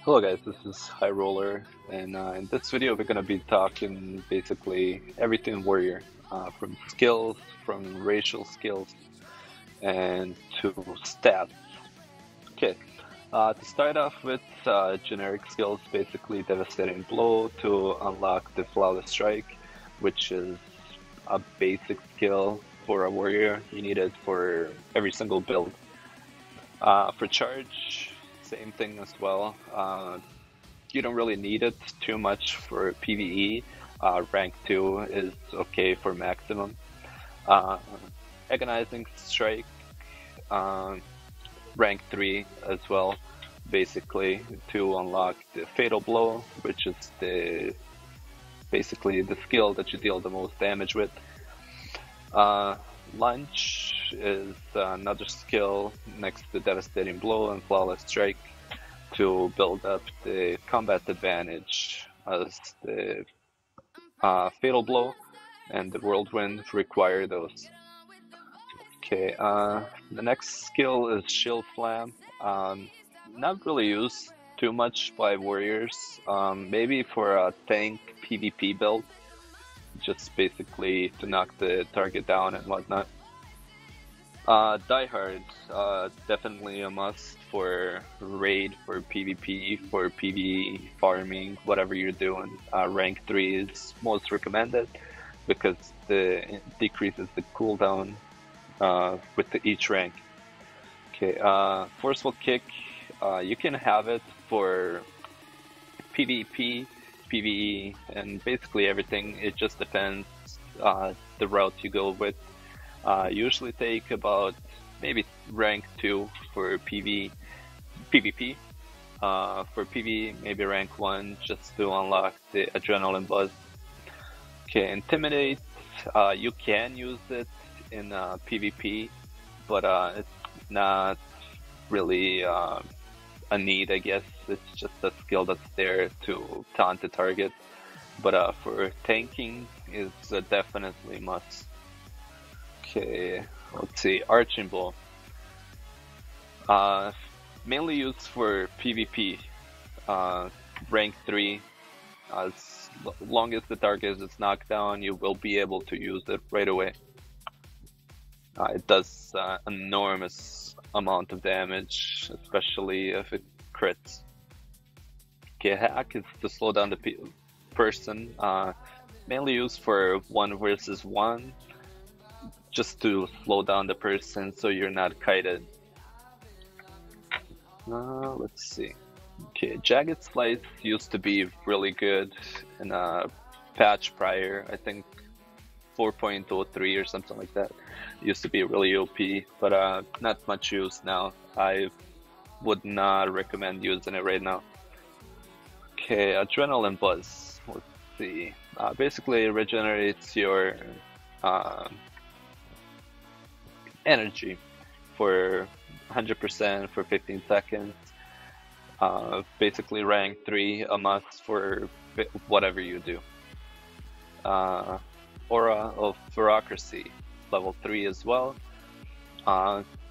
Hello guys, this is Highroller, and in this video we're going to be talking basically everything warrior, from skills, from racial skills, and to stats. Okay, to start off with generic skills, basically Devastating Blow to unlock the Flawless Strike, which is a basic skill for a warrior. You need it for every single build. For charge, same thing as well. You don't really need it too much for PvE. Rank 2 is okay for maximum. Agonizing Strike, rank 3 as well, basically to unlock the Fatal Blow, which is basically the skill that you deal the most damage with. Lunge is another skill next to Devastating Blow and Flawless Strike to build up the combat advantage, as the Fatal Blow and the Whirlwind require those. Okay, the next skill is Shield Slam. Not really used too much by warriors, maybe for a tank PvP build, just basically to knock the target down and whatnot. Die Hard, definitely a must for raid, for PvP, for PvE farming, whatever you're doing. Rank 3 is most recommended because it decreases the cooldown with each rank. Okay, Forceful Kick, you can have it for PvP, PvE, and basically everything. It just depends the route you go with. Usually take about maybe rank 2 for PvP. For PvE, maybe rank 1 just to unlock the Adrenaline Buzz. Okay, Intimidate, you can use it in PvP, but it's not really a need, I guess. It's just a skill that's there to taunt the target. But for tanking, it's definitely must. Okay, let's see, Arching Blow. Mainly used for PvP, rank 3. As long as the target is knocked down, you will be able to use it right away. It does enormous amount of damage, especially if it crits. Okay, Hack is to slow down the person, mainly used for 1 versus 1. Just to slow down the person so you're not kited. Let's see. Okay, Jagged Slice used to be really good in a patch prior, I think 4.03 or something like that. It used to be really OP, but not much use now. I would not recommend using it right now. Okay, Adrenaline Buzz. Let's see. Basically, it regenerates your energy for 100% for 15 seconds. Basically rank 3 a must for whatever you do. Aura of Ferocracy, level 3 as well,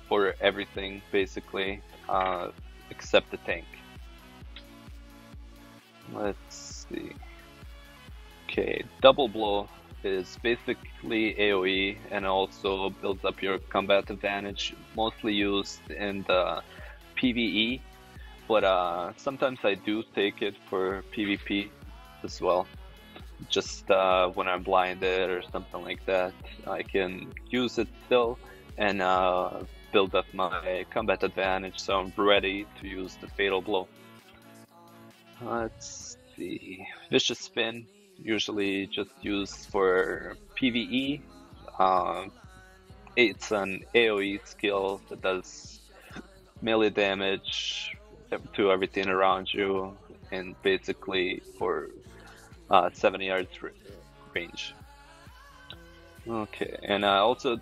for everything basically, except the tank. Let's see. Okay, Double Blow is basically AoE and also builds up your combat advantage, mostly used in the PvE, but sometimes I do take it for PvP as well. Just when I'm blinded or something like that, I can use it still and build up my combat advantage, so I'm ready to use the Fatal Blow. Let's see, Vicious Spin, usually just used for PvE. It's an AoE skill that does melee damage to everything around you, and basically for 70 yards range. Okay, and also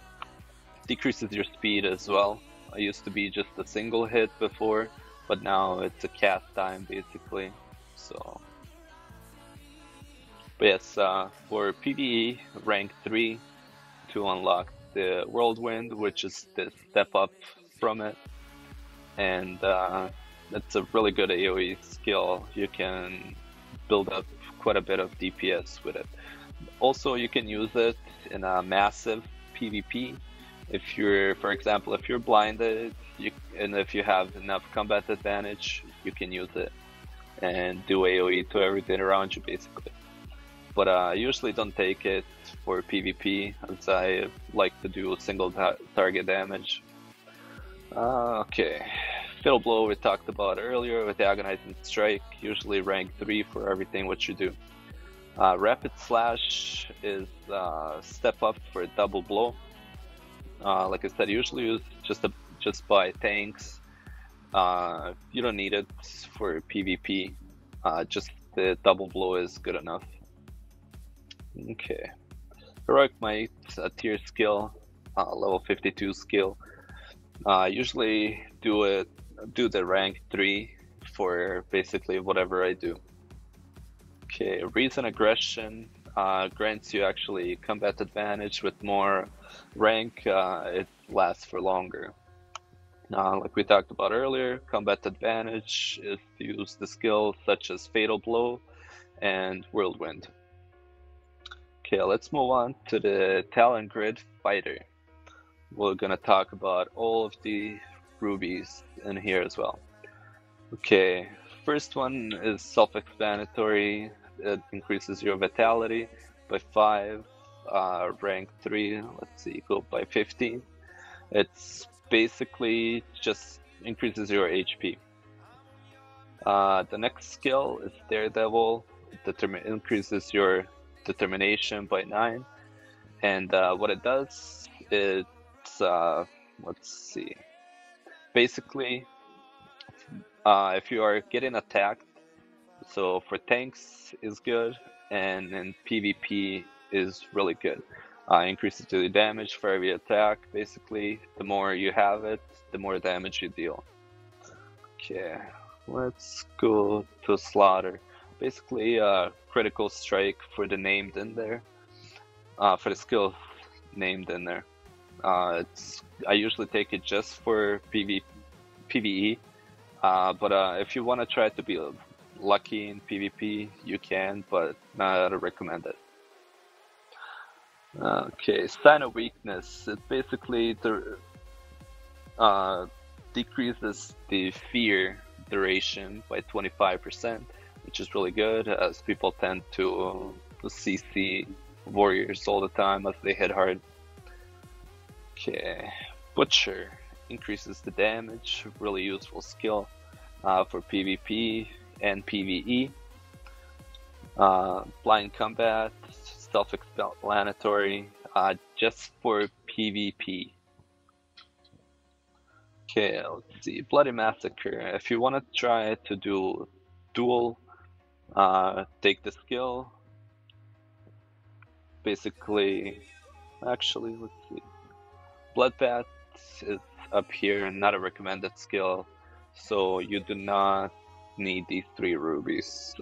decreases your speed as well. I used to be just a single hit before, but now it's a cast time basically. So, but yes, for PvE, rank 3 to unlock the Whirlwind, which is the step up from it, and it's a really good AoE skill. You can build up quite a bit of DPS with it. Also, you can use it in a massive PvP. If you're, for example, if you're blinded, and if you have enough combat advantage, you can use it and do AoE to everything around you, basically. But I usually don't take it for PvP, as I like to do single target damage. Okay, Fatal Blow we talked about earlier with Agonizing Strike, usually rank 3 for everything what you do. Rapid Slash is step up for Double Blow. Like I said, usually used just by tanks. You don't need it for PvP. Just the Double Blow is good enough. Okay, Heroic Might, a tier skill, level 52 skill. Usually do the rank 3 for basically whatever I do. Okay, Reason Aggression grants you actually combat advantage with more rank. It lasts for longer. Like we talked about earlier, combat advantage is to use the skills such as Fatal Blow and Whirlwind. Okay, let's move on to the Talent Grid Fighter. We're gonna talk about all of the rubies in here as well. Okay, first one is self-explanatory. It increases your vitality by 5. Rank 3, let's see, go by 15. It's basically just increases your HP. The next skill is Daredevil. It increases your determination by 9. And what it does, it's, let's see, basically, if you are getting attacked, so for tanks is good, and in PvP is really good. Increases the damage for every attack. Basically, the more you have it, the more damage you deal. Okay, let's go to Slaughter. Basically, critical strike for the named in there, for the skill named in there. I usually take it just for PvE, but if you want to try to be lucky in PvP, you can, but not recommend it. Okay, Sign of Weakness. It basically decreases the fear duration by 25%, which is really good, as people tend to CC warriors all the time as they hit hard. Okay, Butcher increases the damage, really useful skill for PvP and PvE. Blind Combat, self-explanatory, just for PvP. Okay, let's see, Bloody Massacre. If you want to try to do dual, take the skill. Basically, actually, let's see. Bloodbath is up here, not a recommended skill, so you do not need these 3 rubies.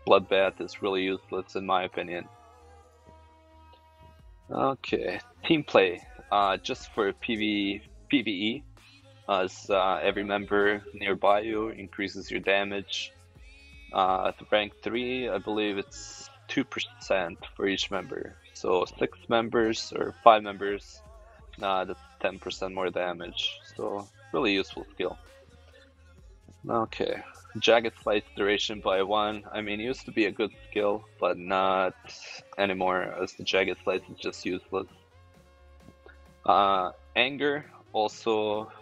Bloodbath is really useless in my opinion. Okay, Team Play, just for PvE, as every member nearby you increases your damage. At rank 3, I believe it's 2% for each member. So 6 members or 5 members, that's 10% more damage. So really useful skill. Okay, Jagged Slice duration by 1. I mean, it used to be a good skill, but not anymore, as the Jagged Slice is just useless. Anger, also,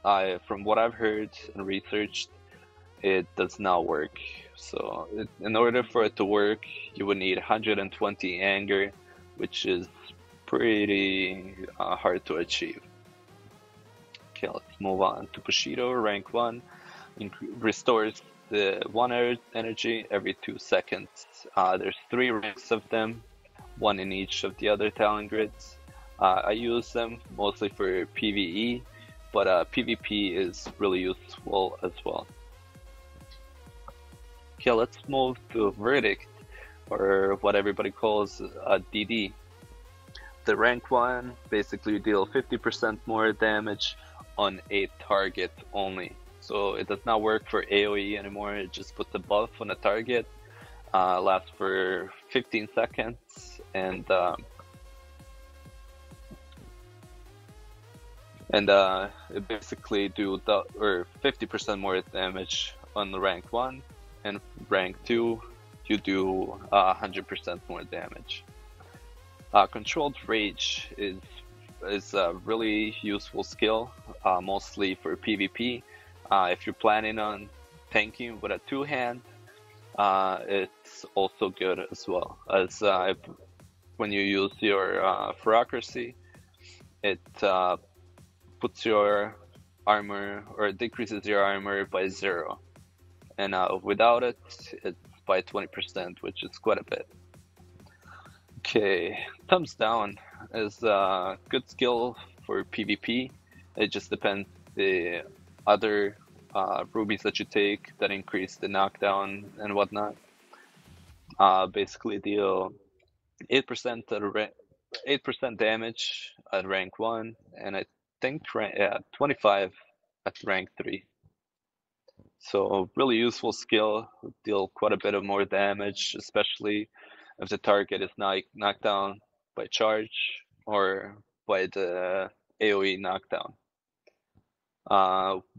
from what I've heard and researched, it does not work. So in order for it to work, you would need 120 anger, which is pretty hard to achieve. Okay, let's move on to Bushido, rank 1. Restores the 1 energy every 2 seconds. There's 3 ranks of them, 1 in each of the other talent grids. I use them mostly for PvE, but PvP is really useful as well. Okay, let's move to Verdict, or what everybody calls DD. The rank 1, basically you deal 50% more damage on a target only. so it does not work for AoE anymore. It just puts a buff on a target, lasts for 15 seconds, and it basically do 50% more damage on the rank 1, and rank 2 you do 100% more damage. Controlled Rage is a really useful skill, mostly for PvP. If you're planning on tanking with a 2-hand, it's also good as well, as when you use your ferocracy, it puts your armor, or decreases your armor by 0, and without it, it's by 20%, which is quite a bit. Okay, Thumbs Down is a good skill for PvP. It just depends the other rubies that you take that increase the knockdown and whatnot. Basically deal 8% 8% damage at rank 1, and I think 25 at rank 3. So really useful skill, deal quite a bit of more damage, especially if the target is not knocked down by charge or by the AoE knockdown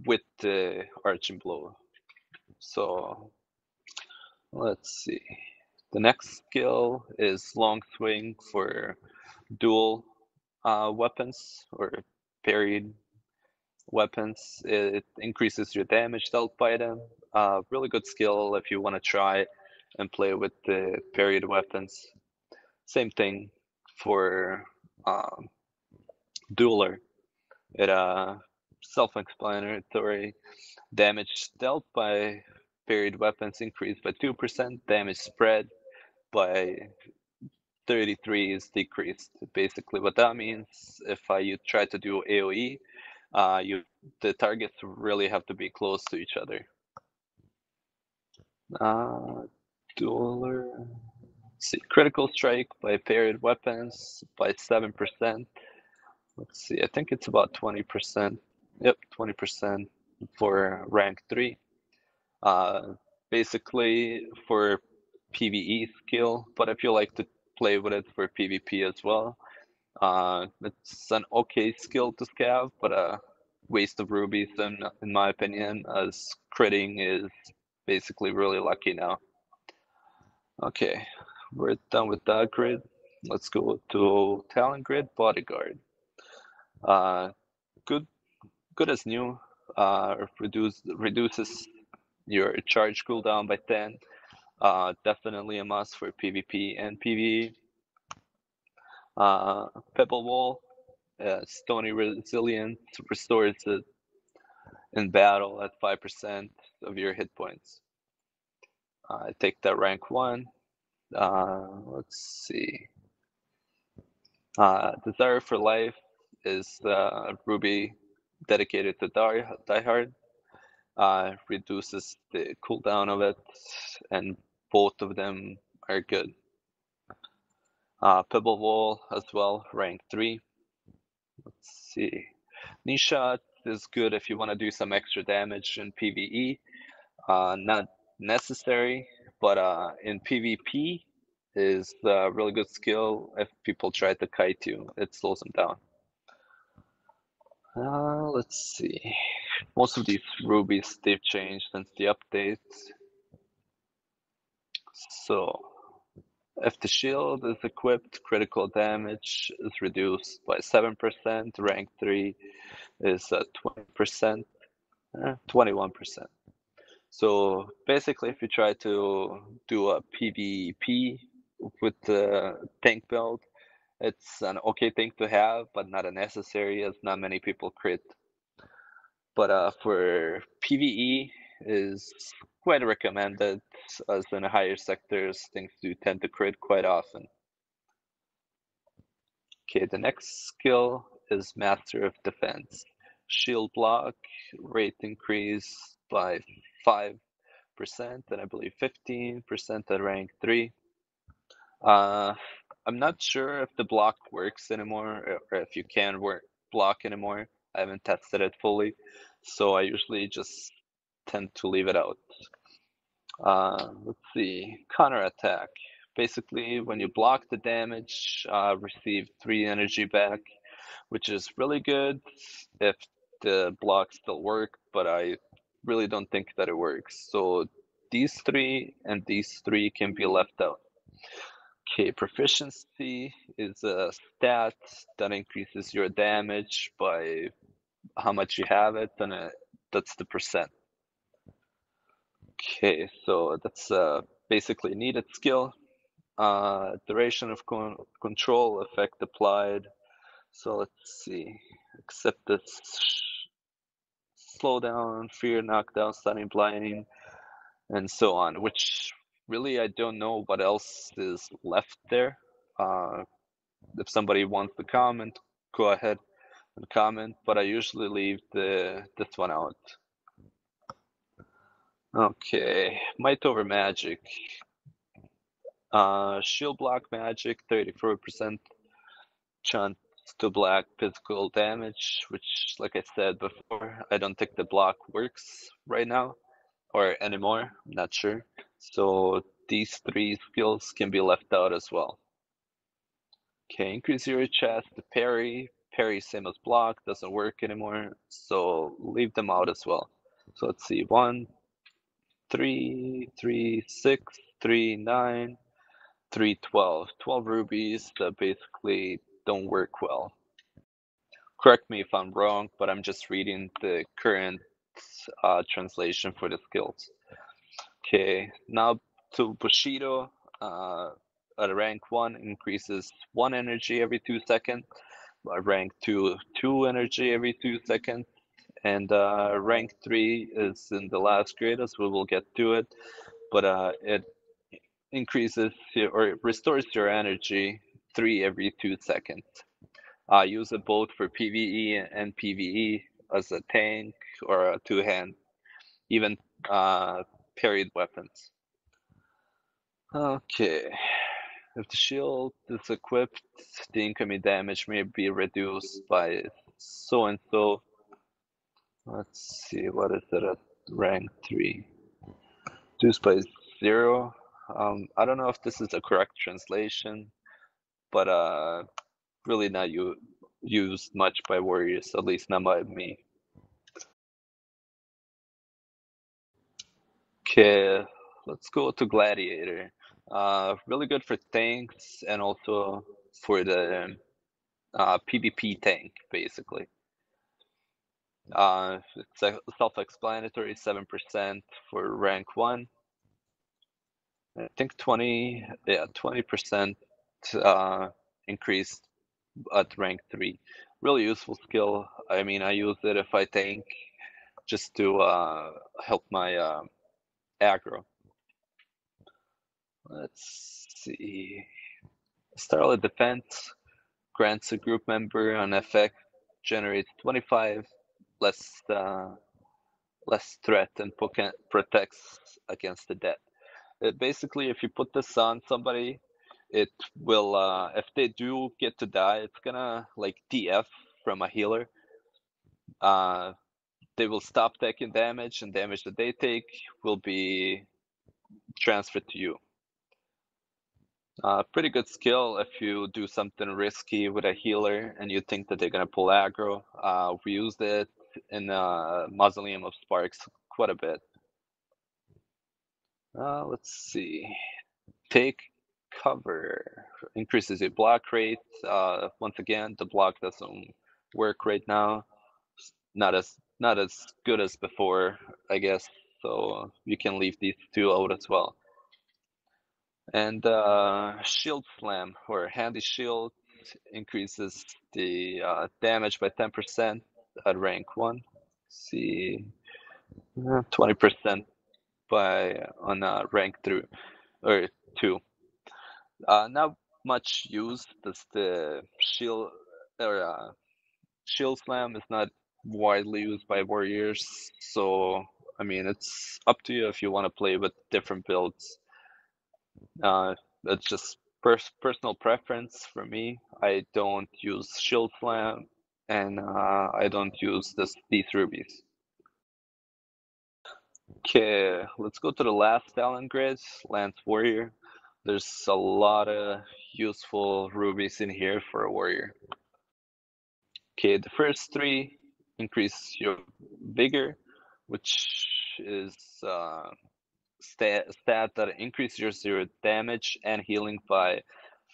with the arching blow. So let's see. The next skill is Long Swing for dual weapons or parried weapons. It increases your damage dealt by them. Really good skill if you want to try and play with the parried weapons. Same thing for Dueler. It self-explanatory. Damage dealt by parried weapons increased by 2%. Damage spread by 33 is decreased. Basically, what that means, if you try to do AoE, the targets really have to be close to each other. Dueler. Let's see, critical strike by parried weapons by 7%. Let's see, I think it's about 20%. Yep, 20% for rank 3. Basically for PvE skill, but if you like to play with it for PvP as well, it's an okay skill to scav, but a waste of rubies in my opinion, as critting is basically really lucky now. Okay, we're done with that grid. Let's go to Talent Grid Bodyguard. Good as new. Reduces your charge cooldown by 10. Definitely a must for PvP and PvE. Pebble Wall, Stony Resilience, restores it in battle at 5% of your hit points. I take that rank 1. Let's see. Desire for Life is ruby dedicated to Die Hard. Reduces the cooldown of it, and both of them are good. Pebble Wall as well, rank 3. Let's see. Knee Shot is good if you want to do some extra damage in PvE. Not necessary, but in PvP is a really good skill if people try to kite you. It slows them down. Let's see. Most of these rubies, they've changed since the updates. So, if the shield is equipped, critical damage is reduced by 7%. Rank 3 is 20%, 21%. So basically, if you try to do a PvP with the tank build, it's an okay thing to have, but not a necessary, as not many people crit. But for PvE is quite recommended, as in higher sectors, things do tend to crit quite often. Okay, the next skill is Master of Defense. Shield block, rate increase by 5%, and I believe 15% at rank 3. I'm not sure if the block works anymore, or if you can block anymore. I haven't tested it fully, so I usually just tend to leave it out. Let's see, counterattack. Basically, when you block the damage, receive 3 energy back, which is really good if the blocks still work, but I really don't think that it works. So these 3 and these 3 can be left out. Okay, proficiency is a stat that increases your damage by how much you have it, and that's the percent. Okay, so that's basically needed skill. Duration of control, effect applied. So let's see. Accept this. Slow down, fear, knockdown, stunning, blinding, and so on. Which really I don't know what else is left there. If somebody wants to comment, go ahead and comment. But I usually leave this one out. Okay, might over magic. Shield block magic, 34% chance to block physical damage, which, like I said before, I don't think the block works right now or anymore. I'm not sure. So these 3 skills can be left out as well. Okay, increase your chest to parry. Parry, same as block, doesn't work anymore. So leave them out as well. So let's see, 1, 3, 3, 6, 3, 9. 312. 12 rubies that basically don't work well. Correct me if I'm wrong, but I'm just reading the current translation for the skills. Okay, now to Bushido, at rank 1 increases 1 energy every 2 seconds. At rank 2, 2 energy every 2 seconds. And rank 3 is in the last grade, as we will get to it. But it increases or restores your energy 3 every 2 seconds. Use it both for PvE and PvE as a tank or a 2-hand, even parried weapons. Okay, if the shield is equipped, the incoming damage may be reduced by so and so. Let's see, what is it at rank 3? Reduced by 0. I don't know if this is a correct translation, but really not used much by warriors, at least not by me. Okay, let's go to Gladiator. Really good for tanks and also for the PvP tank, basically. It's self-explanatory, 7% for rank 1. I think 20% increased at rank 3. Really useful skill. I mean, I use it if I tank just to help my aggro. Let's see. Starlight Defense grants a group member an effect, generates 25 less threat and protects against the dead. Basically, if you put this on somebody, it will, if they do get to die, it's gonna like DF from a healer. They will stop taking damage, and damage that they take will be transferred to you. Pretty good skill if you do something risky with a healer and you think that they're gonna pull aggro. We used it in Mausoleum of Sparks quite a bit. Let's see. Take cover increases your block rate. Once again, the block doesn't work right now. Not as good as before, I guess. So you can leave these 2 out as well. And Shield Slam, or Handy Shield, increases the damage by 10% at rank 1. See, 20% on rank 3 or 2. Not much used as the shield or Shield Slam is not widely used by warriors, so I mean it's up to you if you want to play with different builds. It's just personal preference for me. I don't use Shield Slam, and I don't use these rubies. Okay, let's go to the last talent grid, Lance Warrior. There's a lot of useful rubies in here for a warrior. Okay, the first three increase your vigor, which is stat that increases your zero damage and healing by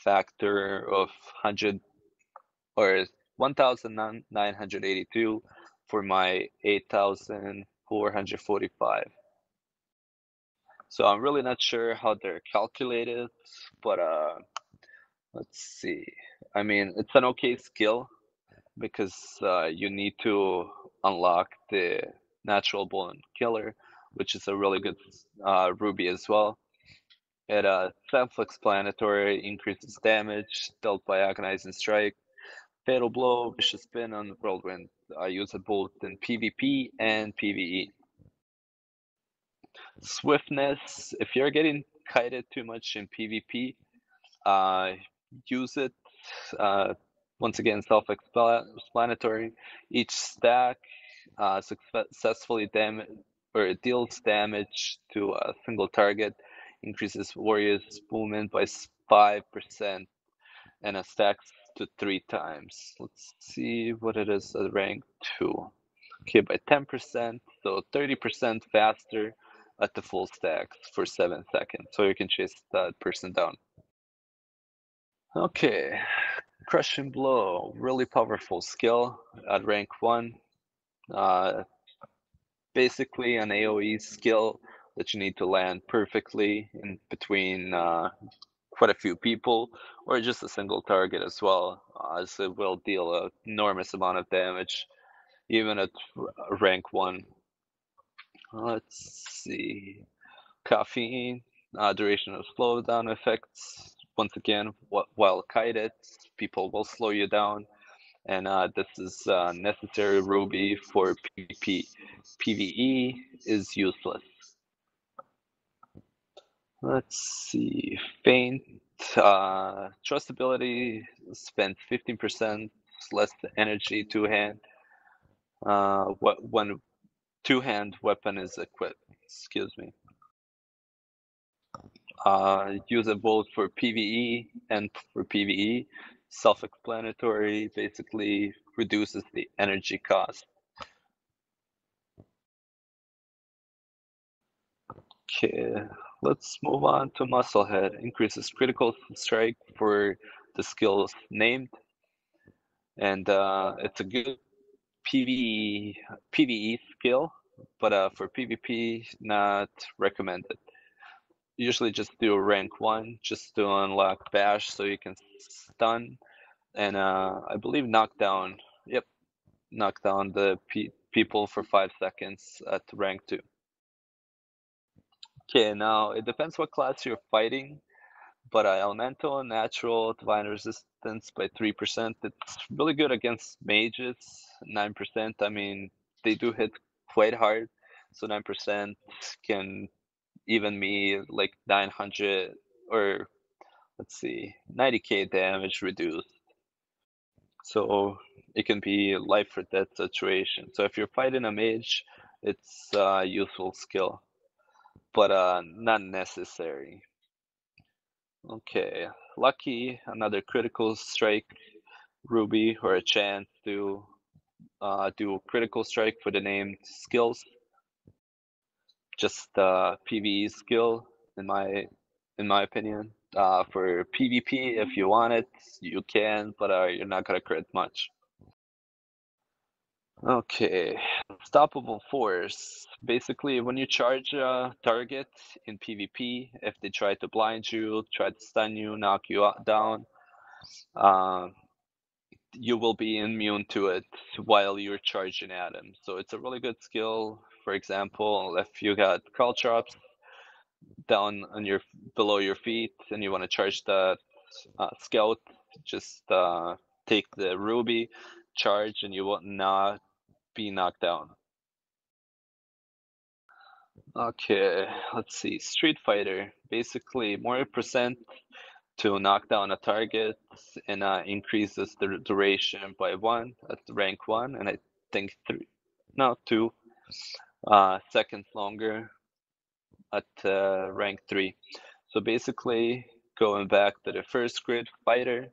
factor of 100 or 1982 for my 8445. So I'm really not sure how they're calculated, but let's see. I mean, it's an okay skill because you need to unlock the natural bone killer, which is a really good ruby as well. It self-explanatory, increases damage dealt by agonizing strike, fatal blow, vicious spin on whirlwind. I use it both in PvP and PvE. Swiftness, if you're getting kited too much in PvP, uh, use it. Uh, Once again, self-explanatory. Each stack successfully damage or it deals damage to a single target, increases warrior's movement by 5%, and stacks to 3 times. Let's see what it is at rank 2. Okay, by 10%, so 30% faster at the full stacks for 7 seconds, so you can chase that person down. Okay, Crushing Blow, really powerful skill at rank 1. Uh, Basically an AoE skill that you need to land perfectly in between quite a few people, or just a single target as well, as it will deal an enormous amount of damage, even at rank 1. Let's see. Caffeine, duration of slowdown effects. Once again, while kited, people will slow you down, and this is necessary ruby for PvP. PvE is useless. Let's see. Feint. Trustability spends 15% less energy to hand. When two-hand weapon is equipped. Excuse me. Use it both for PvE and for PvE. Self-explanatory. Basically reduces the energy cost. Okay, let's move on to Musclehead. Increases critical strike for the skills named, and it's a good PvE skill, but for PvP, not recommended. Usually just do rank 1 just to unlock bash so you can stun, and I believe knockdown. Yep, knock down the people for 5 seconds at rank 2. Okay, now it depends what class you're fighting, but elemental, natural, divine resistance by 3%. It's really good against mages. 9%. I mean, they do hit quite hard, so 9% can even me like 900 or let's see, 90k damage reduced. So it can be life or death situation. So if you're fighting a mage, it's a useful skill, but not necessary. Okay, lucky, another critical strike ruby or a chance to do critical strike for the named skills. Just PvE skill in my opinion. For PvP, if you want it, you can, but you're not gonna crit much. Okay, Unstoppable Force. Basically, when you charge a target in PvP, if they try to blind you, try to stun you, knock you down, uh, you will be immune to it while you're charging at them. So it's a really good skill. For example, if you got caltrops down on your below your feet and you want to charge the scout, just take the ruby, charge, and you will not be knocked down. Okay, let's see. Street Fighter, basically more percent to knock down a target and increases the duration by 1 at rank 1, and I think 3, no, 2. seconds longer at rank 3. So basically, going back to the first grid, fighter,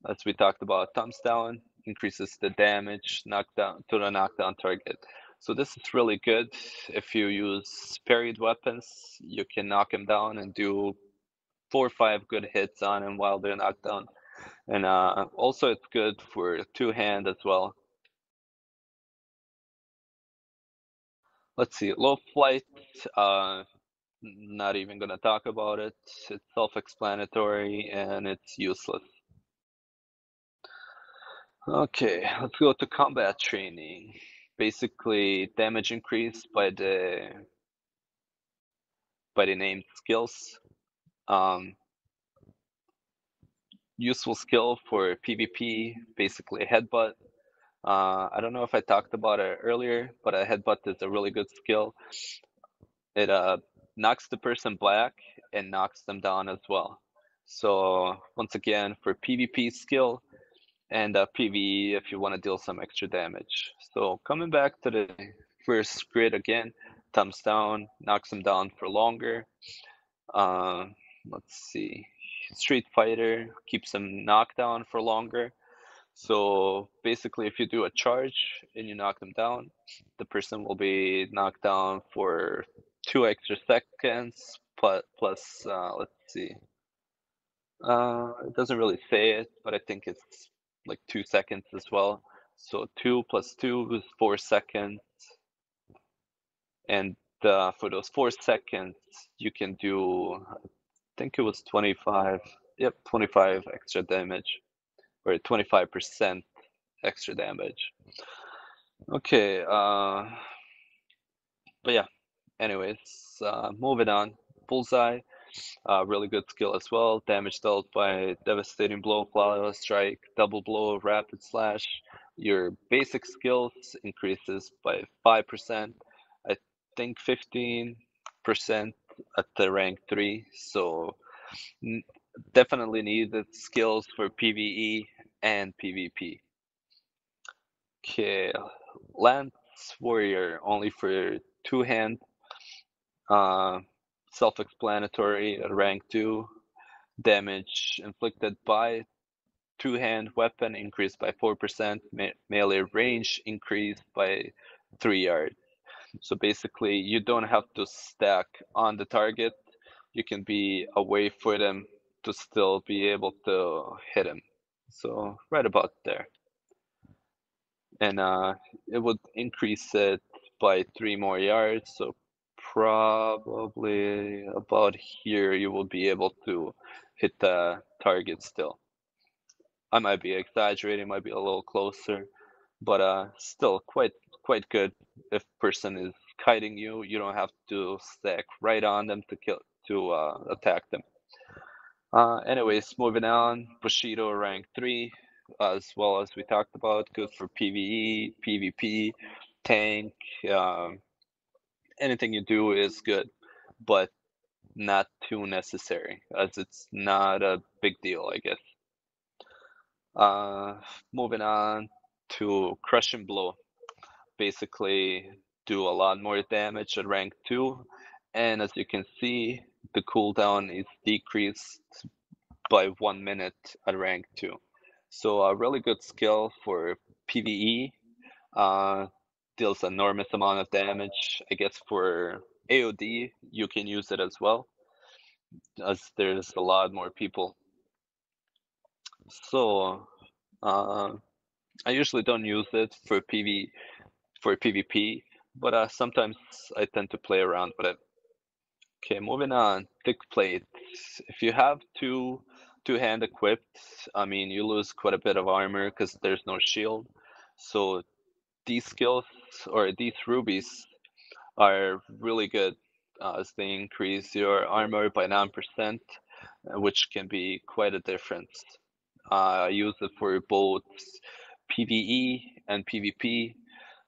as we talked about, thumbs down increases the damage knockdown to the knockdown target. So this is really good. If you use parried weapons, you can knock him down and do 4 or 5 good hits on him while they're knocked down. And also it's good for two-hand as well. Let's see, low flight, not even gonna talk about it. It's self-explanatory and it's useless. Okay, let's go to combat training. Basically, damage increase by the named skills. Useful skill for PvP, basically headbutt. I don't know if I talked about it earlier, but a headbutt is a really good skill. It knocks the person black and knocks them down as well. So once again, for PvP skill and PvE if you want to deal some extra damage. So coming back to the first grid again, thumbs down, knocks them down for longer. Uh, let's see, Street Fighter keeps them knocked down for longer. So basically, if you do a charge and you knock them down, the person will be knocked down for 2 extra seconds. Plus let's see, it doesn't really say it, but I think it's like 2 seconds as well. So 2 plus 2 is 4 seconds, and for those 4 seconds, you can do, I think it was 25. Yep, 25 extra damage, or 25% extra damage. Okay, but yeah, anyways, moving on. Bullseye, really good skill as well. Damage dealt by devastating blow, flawless strike, double blow, rapid slash. Your basic skills increases by 5%. I think 15% at the rank 3. So definitely needed skills for PvE and PvP. Okay, Lance Warrior only for two-hand, uh, self-explanatory at rank 2. Damage inflicted by two-hand weapon increased by 4%. Melee range increased by 3 yards. So basically, you don't have to stack on the target. You can be away for them to still be able to hit him. So right about there. And it would increase it by 3 more yards. So probably about here you will be able to hit the target still. I might be exaggerating, might be a little closer, but still quite good. If person is kiting you, you don't have to stack right on them to attack them. Anyways, moving on, Bushido rank 3, as well as we talked about, good for PvE, PvP, tank, anything you do is good, but not too necessary, as it's not a big deal, I guess. Moving on to Crush and Blow. Basically, do a lot more damage at rank 2, and as you can see, the cooldown is decreased by 1 minute at rank 2. So a really good skill for PvE. Uh, deals enormous amount of damage. I guess for AOD you can use it as well, as there's a lot more people. So I usually don't use it for PvP, but sometimes I tend to play around with it. Okay, moving on. Thick plate. If you have two-hand equipped, I mean, you lose quite a bit of armor because there's no shield. So these skills or these rubies are really good as they increase your armor by 9%, which can be quite a difference. I use it for both PvE and PvP.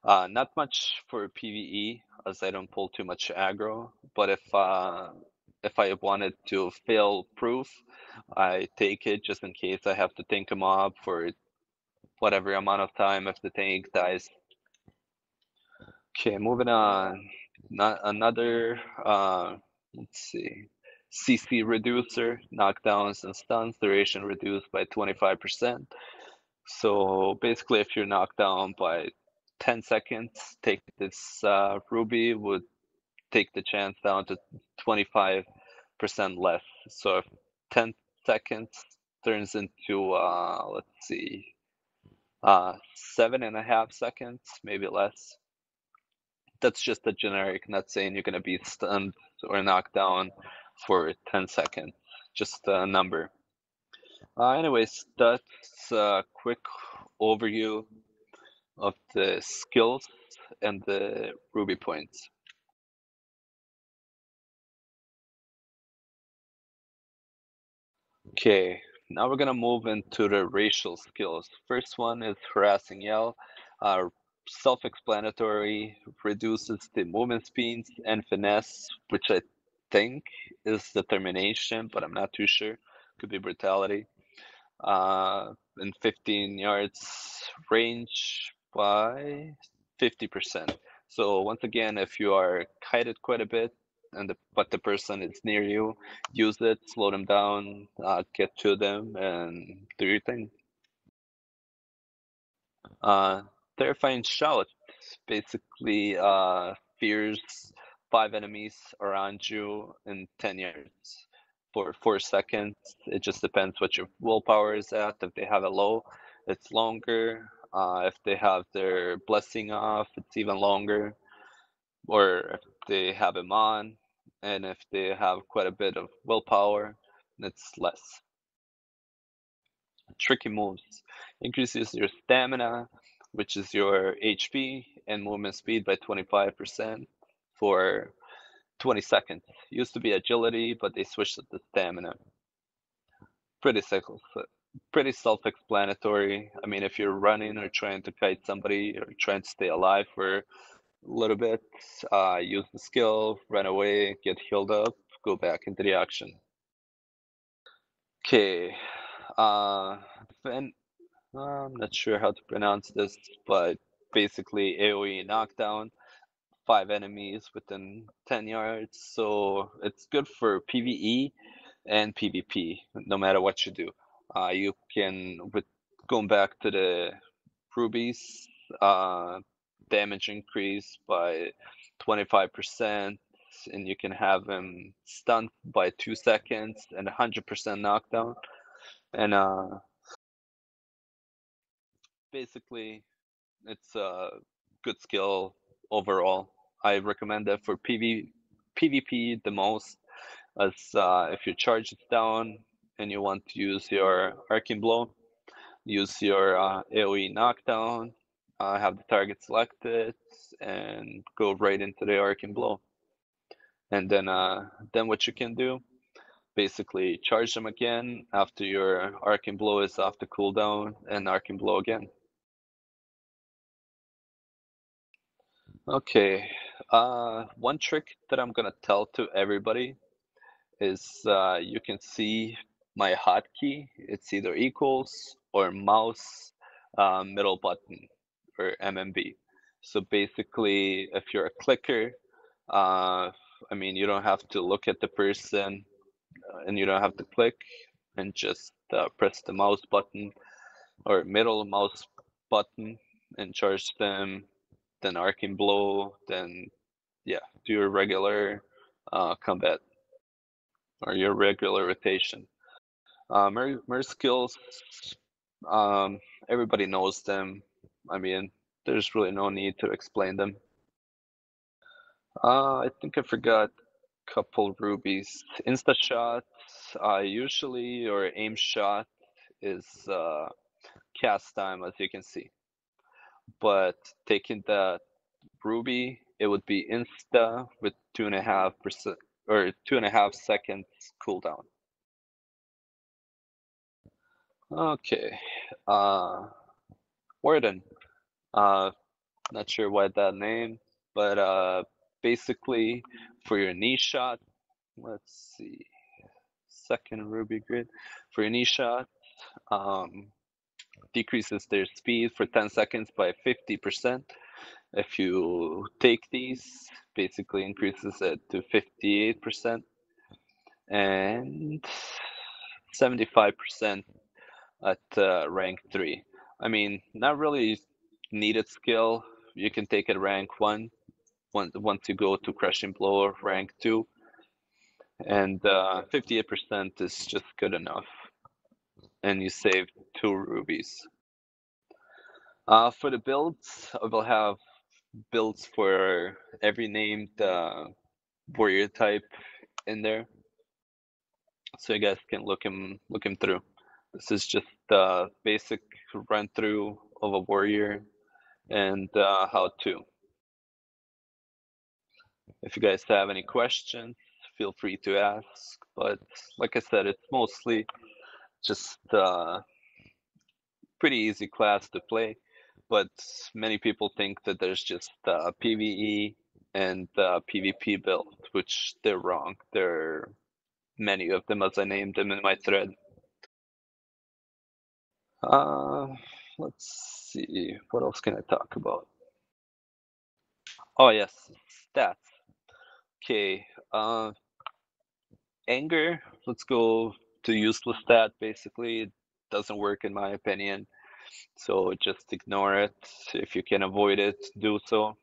Not much for PvE, as I don't pull too much aggro. But if I wanted to fail proof, I take it just in case I have to tank a mob for whatever amount of time if the tank dies. Okay, moving on. Not another, let's see, CC reducer, knockdowns and stuns, duration reduced by 25%. So basically, if you're knocked down by 10 seconds, take this ruby would take the chance down to 25% less. So if 10 seconds turns into, let's see, 7.5 seconds, maybe less. That's just a generic, not saying you're going to be stunned or knocked down for 10 seconds. Just a number. Anyways, that's a quick overview of the skills and the ruby points. Okay, now we're gonna move into the racial skills. First one is harassing yell. Self-explanatory, reduces the movement speeds and finesse, which I think is determination, but I'm not too sure. Could be brutality. In 15 yards range by 50%. So once again, if you are kited quite a bit, but the person is near you, use it, slow them down, get to them, and do your thing. Uh, Terrifying shout basically fears 5 enemies around you in 10 yards for 4 seconds. It just depends what your willpower is at. If they have it low, it's longer. If they have their blessing off, it's even longer. Or if they have him on, and if they have quite a bit of willpower, it's less. Tricky moves increases your stamina, which is your HP, and movement speed by 25% for 20 seconds. Used to be agility, but they switched it to stamina. Pretty pretty self-explanatory. I mean, if you're running or trying to kite somebody or trying to stay alive for a little bit, use the skill, run away, get healed up, go back into the action. Okay, then I'm not sure how to pronounce this, but basically AoE knockdown, 5 enemies within 10 yards. So it's good for PvE and PvP, no matter what you do. You can, with going back to the rubies, damage increase by 25%, and you can have them stunned by 2 seconds and 100% knockdown. And basically, it's a good skill overall. I recommend that for PvP the most, as if your charge is down and you want to use your arcane blow, use your AoE knockdown, have the target selected, and go right into the arcane blow. And then what you can do, basically charge them again after your arcane blow is off the cooldown, and arcane blow again. Okay, one trick that I'm gonna tell to everybody is you can see my hotkey. It's either equals or mouse middle button or MMB. So basically, if you're a clicker, I mean, you don't have to look at the person and you don't have to click and just press the mouse button or middle mouse button and charge them, then arcane blow, then yeah, do your regular combat or your regular rotation. Merge skills, um, everybody knows them. I mean, there's really no need to explain them. I think I forgot a couple rubies. Insta shot, usually, or aim shot is cast time, as you can see. But taking that ruby, it would be insta with 2.5% or 2.5 seconds cooldown. Okay. Warden. Not sure why that name, but basically for your knee shot, let's see, second ruby grid. For your knee shot, decreases their speed for 10 seconds by 50%, If you take these, basically increases it to 58% and 75% at rank 3. I mean, not really needed skill. You can take it rank 1 once you go to Crushing Blow or rank 2, and 58% is just good enough. And you save 2 rubies. For the builds, I will have builds for every named warrior type in there, so you guys can look him through. This is just a basic run through of a warrior and how to. If you guys have any questions, feel free to ask. But like I said, it's mostly just pretty easy class to play. But many people think that there's just PvE and PvP build, which they're wrong. There are many of them, as I named them in my thread. Uh, let's see, what else can I talk about? Oh yes, stats. Okay, anger. Let's go to useless stat. Basically, it doesn't work in my opinion. So just ignore it. If you can avoid it, do so.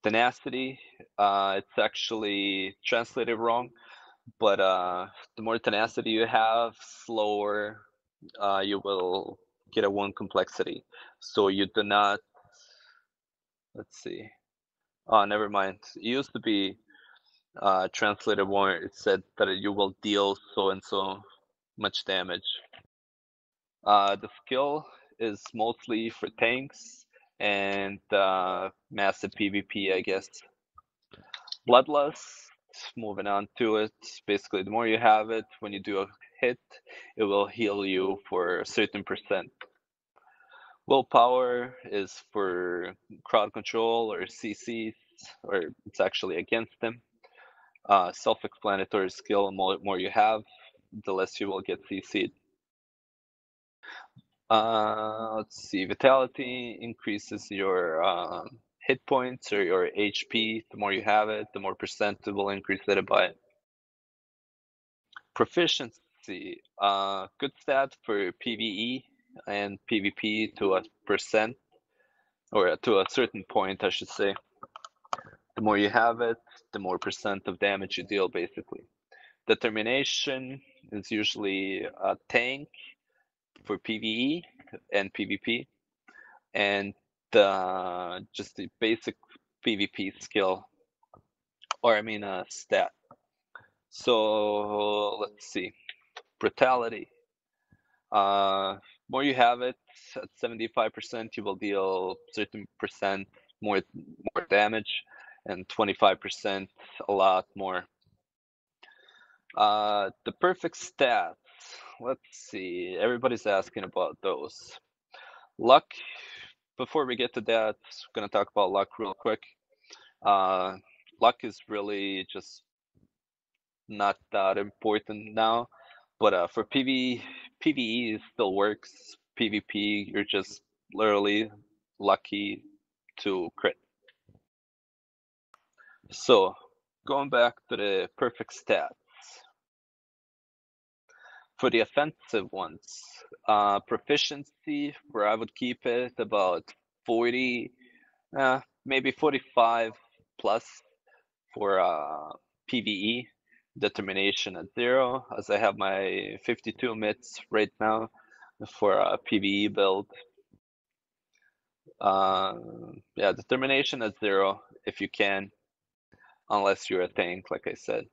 Tenacity. It's actually translated wrong, but the more tenacity you have, slower you will get a one complexity. So you do not. Let's see. Oh, never mind. It used to be translated more. It said that you will deal so and so much damage. The skill is mostly for tanks and massive PvP, I guess. Bloodlust, moving on to it. Basically, the more you have it, when you do a hit, it will heal you for a certain percent. Willpower is for crowd control or CCs, or it's actually against them. Self-explanatory skill, the more you have, the less you will get CC'd. Let's see, Vitality increases your hit points or your HP. The more you have it, the more percent it will increase it by. Proficiency, good stat for PvE and PvP to a percent, or to a certain point, I should say. The more you have it, the more percent of damage you deal, basically. Determination is usually a tank for PvE and PvP, and just the basic PvP skill, or I mean a stat. So let's see, Brutality. More you have it, at 75%, you will deal certain percent more damage, and 25% a lot more. The perfect stats. Let's see. Everybody's asking about those. Luck. Before we get to that, I'm gonna talk about luck real quick. Luck is really just not that important now, but for PvE it still works. PvP, you're just literally lucky to crit. So, going back to the perfect stats. For the offensive ones, proficiency, where I would keep it about 40, maybe 45 plus for PvE. Determination at 0, as I have my 52 mitts right now for a PvE build. Yeah, determination at 0 if you can, unless you're a tank, like I said.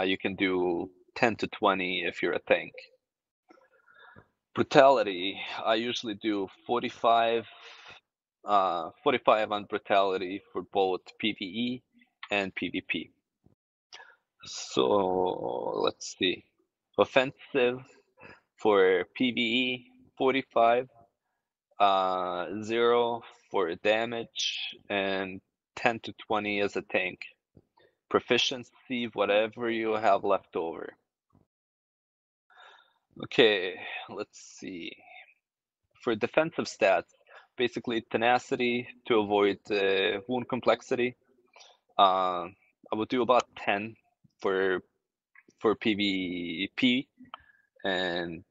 You can do 10 to 20 if you're a tank. Brutality, I usually do 45 on Brutality for both PvE and PvP. So let's see. Offensive for PvE, 45, 0 for damage, and 10 to 20 as a tank. Proficiency, whatever you have left over. Okay, let's see. For defensive stats, basically Tenacity to avoid wound complexity. I would do about 10 for PvP, and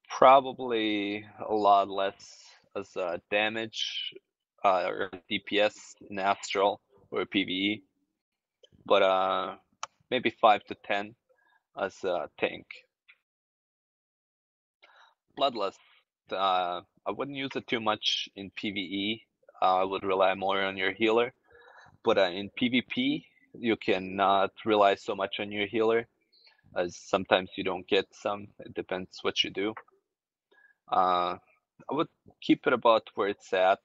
probably a lot less as damage or DPS in Astral or PvE, but maybe 5 to 10 as a tank. Bloodlust, I wouldn't use it too much in PvE. I would rely more on your healer, but in PvP, you cannot rely so much on your healer, as sometimes you don't get some. It depends what you do. I would keep it about where it's at.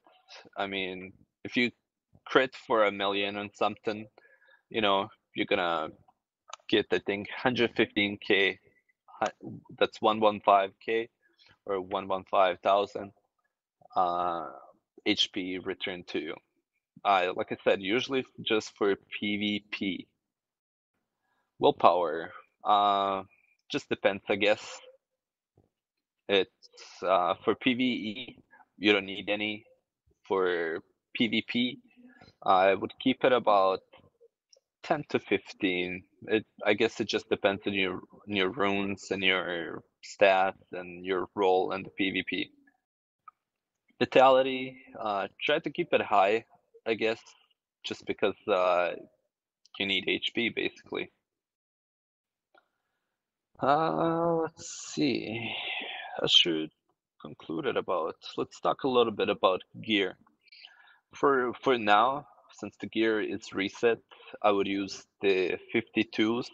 I mean, if you crit for 1,000,000 on something, you're gonna get, I think, 115k. That's 115k or 115,000 HP returned to you. Like I said, usually just for PvP. Willpower, just depends, I guess. It's for PvE, you don't need any. For PvP, I would keep it about 10 to 15. I guess it just depends on your runes and your stats and your role in the PvP. Vitality, try to keep it high, I guess, just because you need HP basically. Let's see. I should conclude it about. Let's talk a little bit about gear. For now, since the gear is reset, I would use the 52s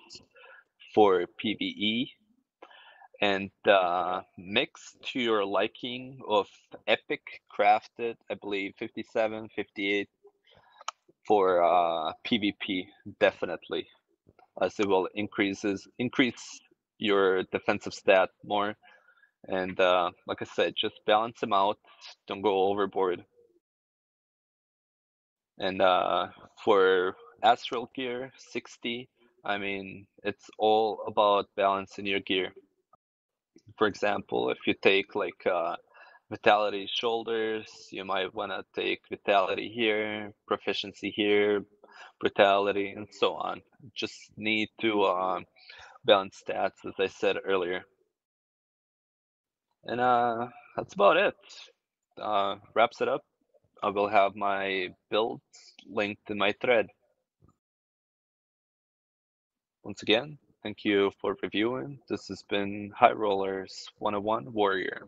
for PvE, and mix to your liking of epic crafted, I believe 57, 58 for PvP, definitely, as it will increase your defensive stat more. And like I said, just balance them out. Don't go overboard. And for Astral gear, 60, I mean, it's all about balancing your gear. For example, if you take like Vitality shoulders, you might want to take Vitality here, Proficiency here, Brutality, and so on. Just need to balance stats, as I said earlier. And that's about it. Wraps it up. I will have my builds linked in my thread. Once again, thank you for reviewing. This has been Highrollers 101 Warrior.